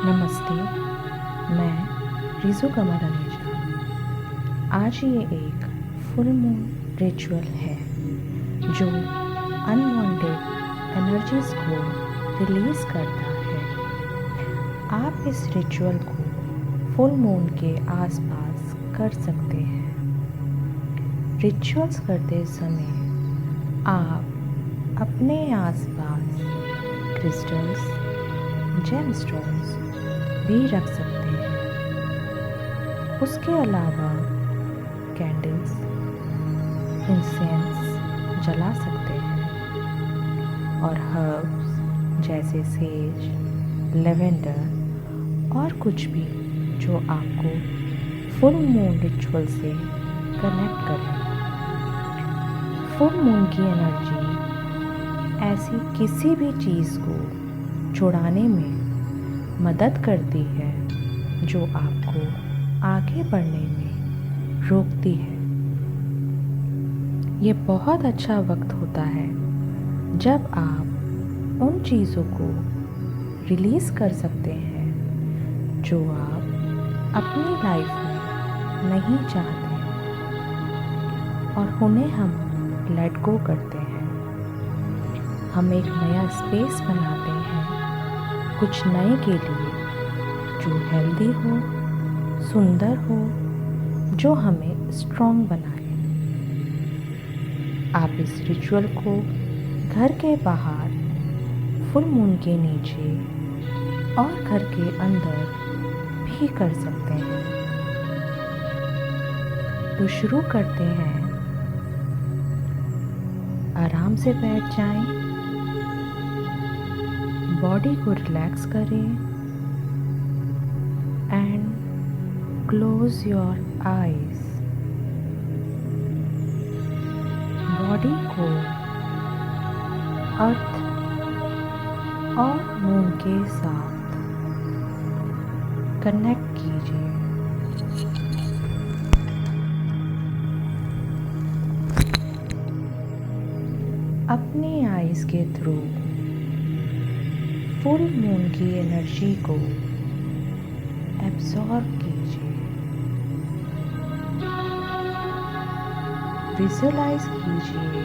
नमस्ते, मैं रिजू कमर अनेजा। आज ये एक फुल मून रिचुअल है जो अनवांटेड एनर्जीज को रिलीज करता है। आप इस रिचुअल को फुल मून के आसपास कर सकते हैं। रिचुअल्स करते समय आप अपने आसपास क्रिस्टल्स, जेमस्टोन्स भी रख सकते हैं। उसके अलावा कैंडल्स, इंसेंस जला सकते हैं और हर्ब्स जैसे सेज, लेवेंडर और कुछ भी जो आपको फुल मून रिचुअल से कनेक्ट करें। फुल मून की एनर्जी ऐसी किसी भी चीज़ को छुड़ाने में मदद करती है जो आपको आगे बढ़ने में रोकती है। ये बहुत अच्छा वक्त होता है जब आप उन चीज़ों को रिलीज़ कर सकते हैं जो आप अपनी लाइफ में नहीं चाहते और उन्हें हम लेट गो करते हैं। हम एक नया स्पेस बनाते हैं कुछ नए के लिए जो हेल्दी हो, सुंदर हो, जो हमें स्ट्रॉन्ग बनाए। आप इस रिचुअल को घर के बाहर, फुल मून के नीचे और घर के अंदर भी कर सकते हैं। तो शुरू करते हैं। आराम से बैठ जाएं, बॉडी को रिलैक्स करें and close your eyes. Body को अर्थ और मून के साथ कनेक्ट कीजिए। अपने आईज के थ्रू फुल मून की एनर्जी को एब्जॉर्ब कीजिए। विजुअलाइज कीजिए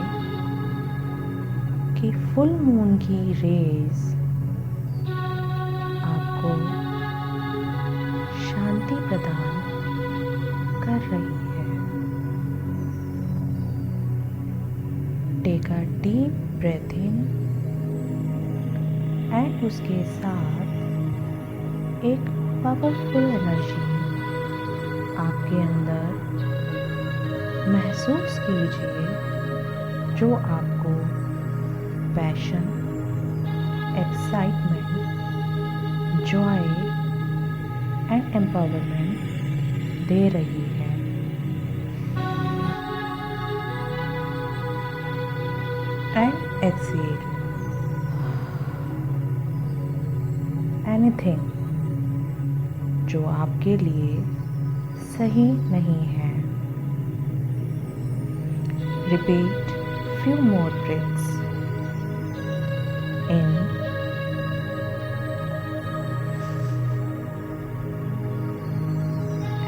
कि फुल मून की रेज आपको शांति प्रदान कर रही है। Take a deep breath in and उसके साथ एक पावरफुल एनर्जी आपके अंदर महसूस कीजिए जो आपको passion, excitement, joy and empowerment दे रही है। एंड एक्सेल एनीथिंग जो आपके लिए सही नहीं है। Repeat few more breaths in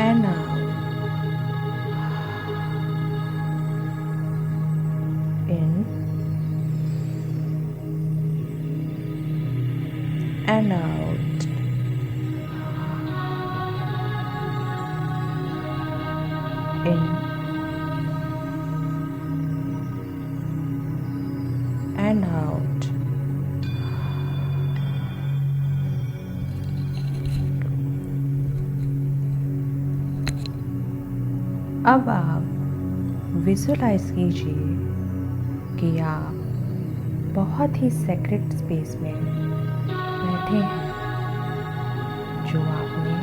and out. In and out. In and out. अब आप विजुअलाइज कीजिए कि आप बहुत ही सेक्रेट स्पेस में बैठे हैं जो आपने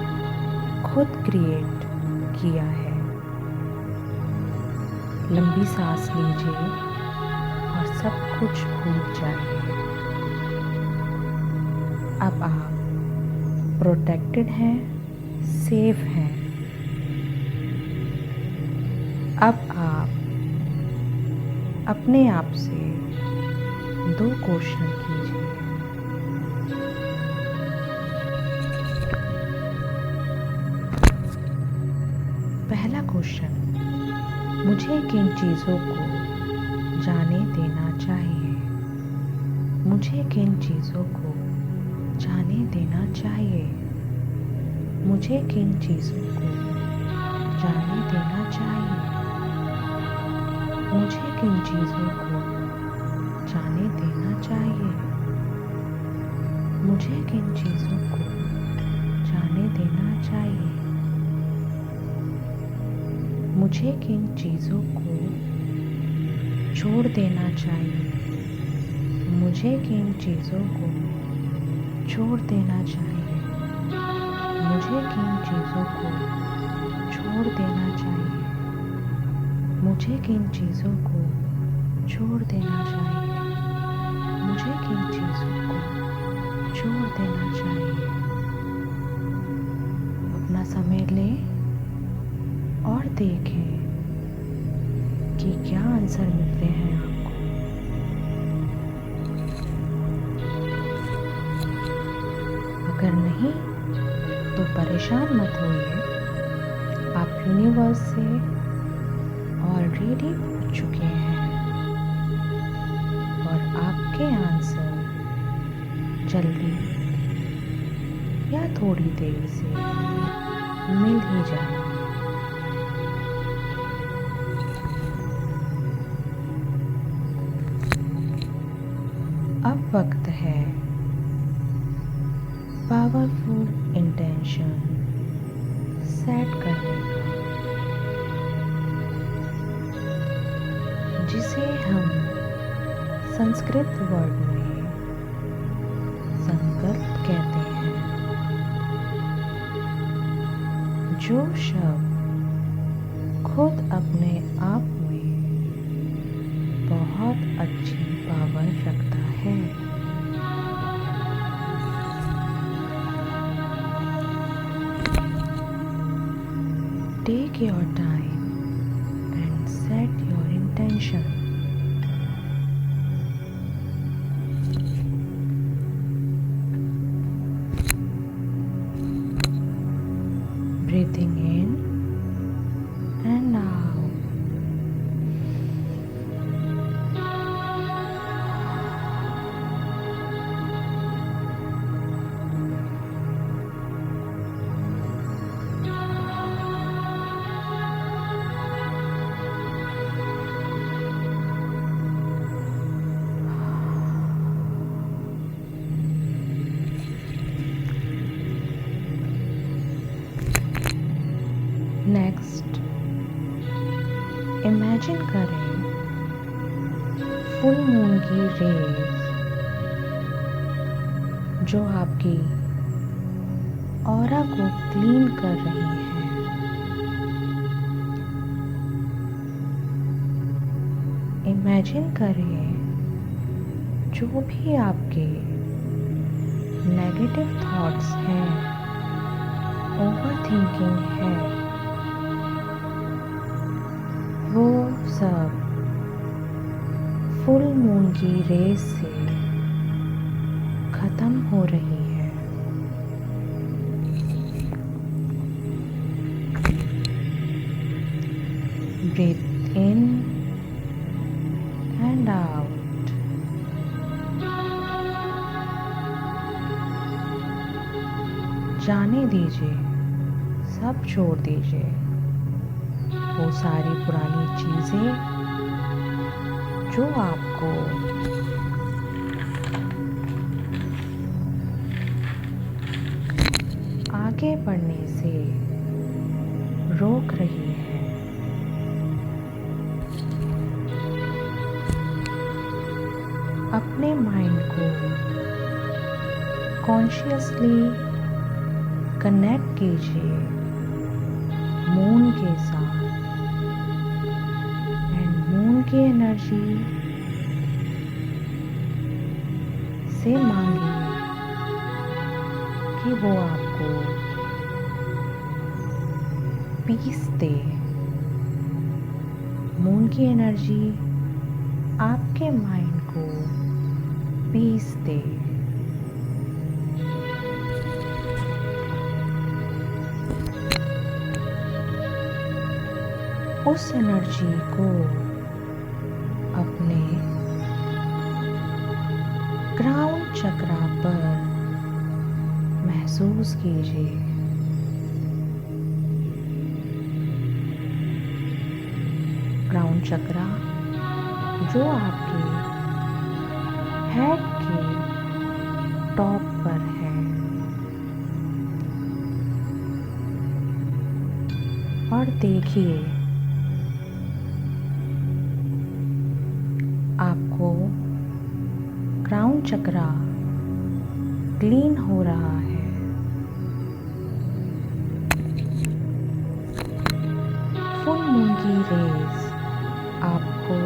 खुद क्रिएट किया है। लंबी सांस लीजिए और सब कुछ भूल जाइए। अब आप प्रोटेक्टेड हैं, सेफ हैं। अब आप अपने आप से 2 क्वेश्चन कीजिए। पहला क्वेश्चन, मुझे किन चीज़ों को जाने देना चाहिए? मुझे किन चीज़ों को जाने देना चाहिए? मुझे किन चीज़ों को जाने देना चाहिए? मुझे किन चीज़ों को जाने देना चाहिए? मुझे किन चीज़ों को जाने देना चाहिए? मुझे किन चीज़ों को छोड़ देना चाहिए? मुझे किन चीज़ों को छोड़ देना चाहिए? मुझे किन चीज़ों को छोड़ देना चाहिए? मुझे किन चीज़ों को छोड़ देना चाहिए? मुझे किन चीज़ों को छोड़ देना चाहिए? अपना समय लें और देखें कि क्या आंसर मिलते हैं आपको। अगर नहीं तो परेशान मत होइए, आप यूनिवर्स से ऑलरेडी पूछ चुके हैं और आपके आंसर जल्दी या थोड़ी देर से मिल ही जाएंगे। अब वक्त है पावरफुल इंटेंशन सेट करने का, जिसे हम संस्कृत वर्ड में संकल्प कहते हैं। जो शब्द खुद अपने आप में बहुत अच्छी पावर रखता है। Take your time and set your intention. Breathing in and out. Next, imagine करें फुल मून की रेज जो आपकी ऑरा को क्लीन कर रही है। इमेजिन करें जो भी आपके नेगेटिव थॉट्स हैं, ओवर थिंकिंग है, वो सब फुल मून की रेस से खत्म हो रही है। Breathe in and out. जाने दीजिए, सब छोड़ दीजिए वो सारी पुरानी चीज़ें जो आपको आगे बढ़ने से रोक रही है। अपने माइंड को कॉन्शियसली कनेक्ट कीजिए मून के साथ एंड मून की एनर्जी से मांगिए कि वो आपको पीस दे। मून की एनर्जी आपके माइंड को पीस दे। उस एनर्जी को अपने क्राउन चक्रा पर महसूस कीजिए। क्राउन चक्रा जो आपके हेड के टॉप पर है और देखिए आपको क्राउन चक्रा क्लीन हो रहा है। फुल मून की रेज आपको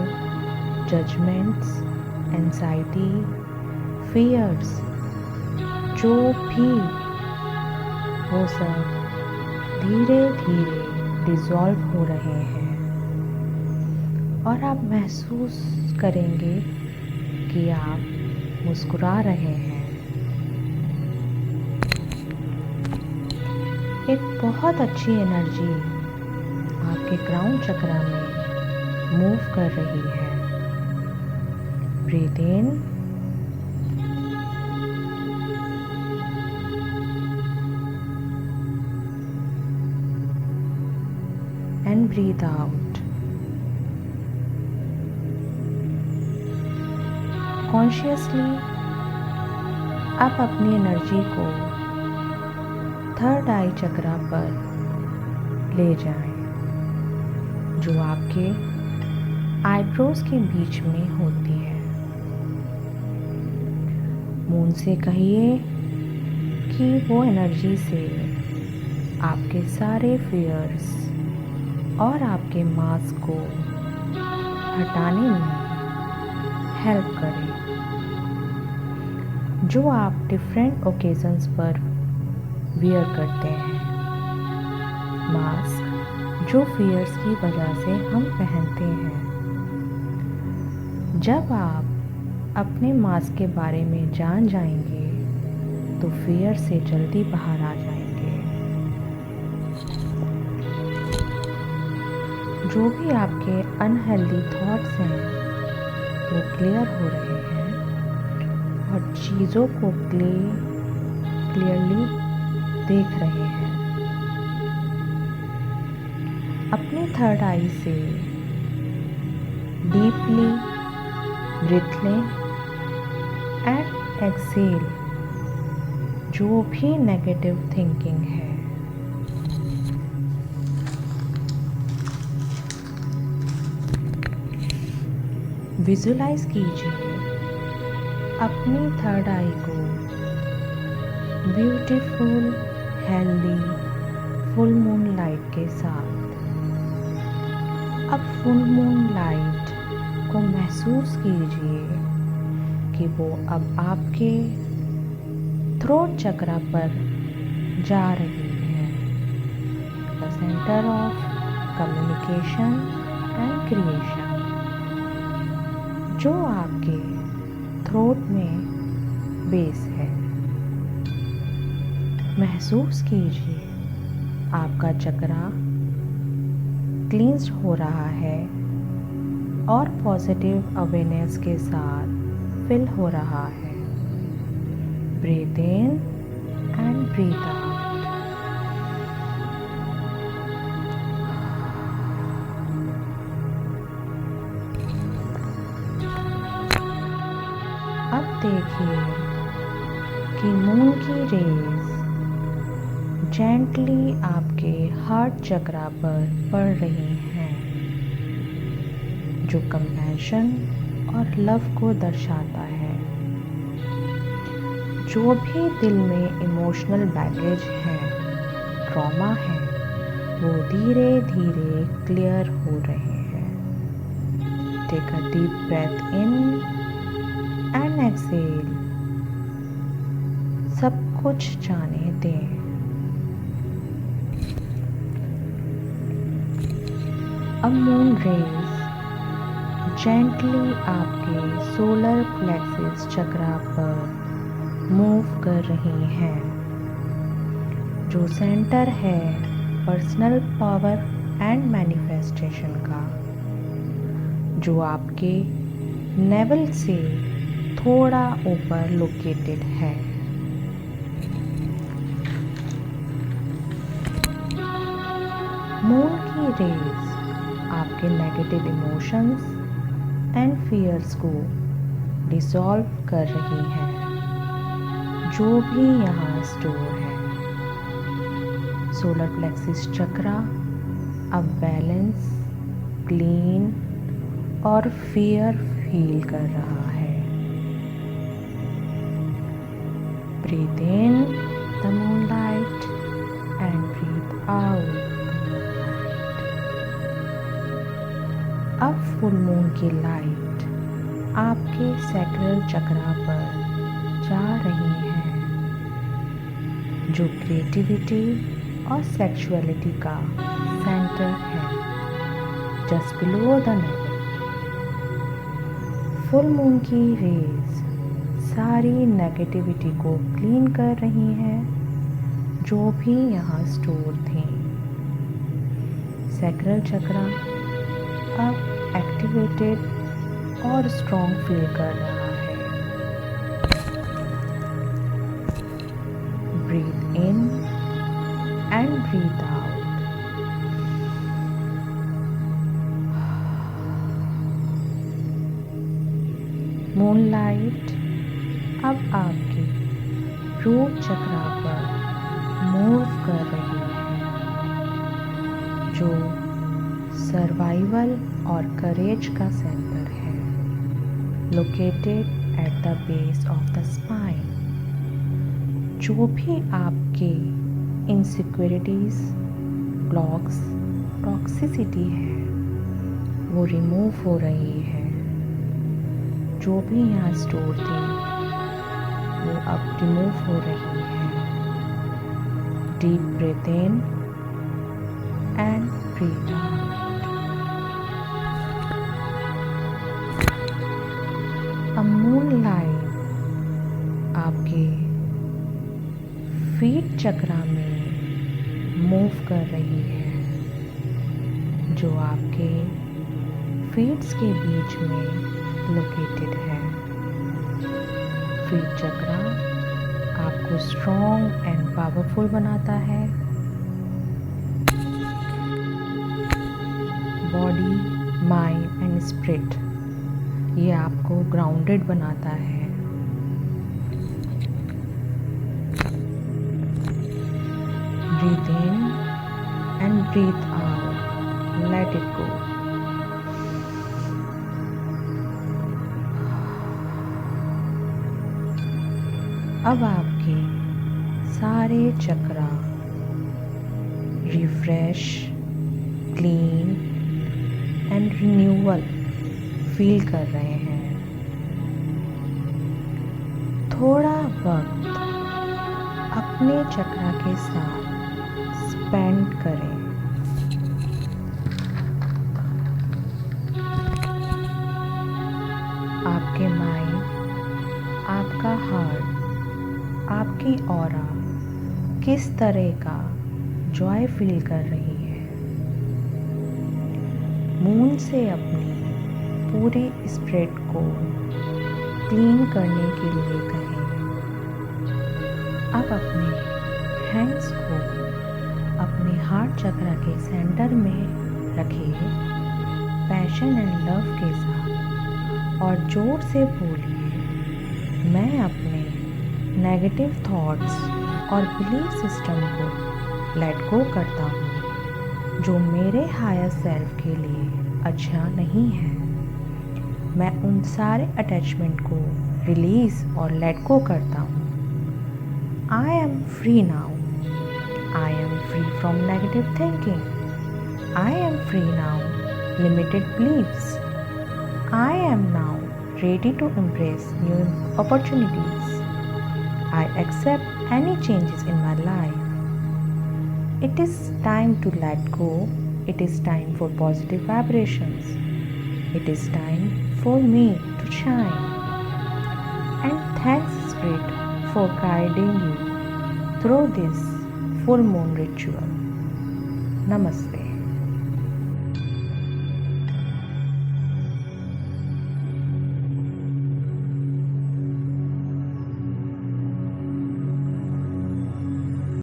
जजमेंट्स, एंजाइटी, फियर्स जो भी वो सब धीरे धीरे डिसॉल्व हो रहे हैं और आप महसूस करेंगे कि आप मुस्कुरा रहे हैं। एक बहुत अच्छी एनर्जी आपके क्राउन चक्रा में मूव कर रही है। Breathe in and breathe out. Consciously आप अपनी एनर्जी को थर्ड आई चक्रा पर ले जाएं, जो आपके आईब्रोज के बीच में होती है। मून से कहिए कि वो एनर्जी से आपके सारे फियर्स और आपके मास्क को हटाने में हेल्प करें, जो आप डिफरेंट ओकेजन्स पर वियर करते हैं। मास्क जो फियर्स की वजह से हम पहनते हैं। जब आप अपने मास्क के बारे में जान जाएंगे तो फियर से जल्दी बाहर आ जाएंगे। जो भी आपके अनहेल्दी थॉट्स हैं वो क्लियर हो रहे हैं और चीज़ों को क्लियरली देख रहे हैं। अपनी थर्ड आई से डीपली ब्रीथ लें एंड एक्सेल जो भी नेगेटिव थिंकिंग है। विजुलाइज कीजिए अपनी थर्ड आई को beautiful healthy full moon light के साथ। अब फुल मून लाइट को महसूस कीजिए कि वो अब आपके थ्रोट चक्रा पर जा रही है, the centre of communication and creation, जो आपके थ्रोट में बेस है। महसूस कीजिए आपका चक्रा क्लींस्ड हो रहा है और पॉजिटिव अवेयरनेस के साथ फिल हो रहा है। Breathe in and breathe out. अब देखिए कि मून की रेज जेंटली आपके हार्ट चक्रा पर पड़ रही हैं, जो कंपैशन और लव को दर्शाता है। जो भी दिल में इमोशनल बैगेज है, ट्रॉमा है, वो धीरे धीरे क्लियर हो रहे हैं। Take a deep breath in and exhale. सब कुछ जाने दें। अब मून रेज जेंटली आपके सोलर प्लेक्सस चक्रा पर मूव कर रही हैं, जो सेंटर है पर्सनल पावर एंड मैनिफेस्टेशन का, जो आपके नेवल से थोड़ा ऊपर लोकेटेड है। मून की रेज आपके नेगेटिव इमोशंस एंड फियर्स को डिसॉल्व कर रही है, जो भी यहाँ स्टोर है। सोलर प्लेक्सिस चक्रा अब बैलेंस, क्लीन और फियर फील कर रहा है। Breathe in the moonlight and breathe out. अब फुल मून की लाइट आपके सैक्रल चक्रा पर जा रही है, जो क्रिएटिविटी और सेक्सुअलिटी का सेंटर है, just below the naval. Full moon की रेज सारी नेगेटिविटी को क्लीन कर रही है, जो भी यहाँ स्टोर थी। सैक्रल चक्रा अब एक्टिवेटेड और स्ट्रॉन्ग फील कर रहा है। Breathe in and breathe out. Moonlight अब आपके रूट चक्रा पर मूव कर रही है, जो सर्वाइवल और करेज का सेंटर है, located at the base of the spine. जो भी आपके इनसिक्योरिटीज, ब्लॉक्स, टॉक्सिसिटी है, वो रिमूव हो रही है। जो भी यहाँ स्टोर थी, वो अब रिमूव हो रही है। Deep breathe in and breathe out. अब मूनलाइट आपके फीट चक्रा में मूव कर रही है, जो आपके फीट्स के बीच में लोकेटेड है। फीट चक्रा आपको स्ट्रॉन्ग एंड पावरफुल बनाता है। बॉडी, माइंड एंड स्पिरिट, ये आपको ग्राउंडेड बनाता है। Breathe in and breathe out, let it go. अब आपके सारे chakra refresh, clean and renewal feel कर रहे हैं। थोड़ा वक्त अपने चक्रा के साथ स्पेंड करें। आपके माइंड, आपका हार्ट, आपकी ऑरा किस तरह का जॉय फील कर रही है। मून से अपनी पूरी स्पिरिट को क्लीन करने के लिए कहें। अब अपने हैंड्स को अपने हार्ट चक्रा के सेंटर में रखिए, पैशन एंड लव के साथ, और जोर से बोलिए, मैं अपने नेगेटिव थॉट्स और बिलीफ सिस्टम को लेट गो करता हूँ, जो मेरे हायर सेल्फ के लिए अच्छा नहीं है। मैं उन सारे अटैचमेंट को रिलीज़ और लेट गो करता हूँ। I am free now. I am free from negative thinking. I am free now limited beliefs. I am now ready to embrace new opportunities. I accept any changes in my life. It is time to let go. It is time for positive vibrations. It is time for me to shine. And thanks, Spirit, for guiding you through this full moon ritual. Namaste.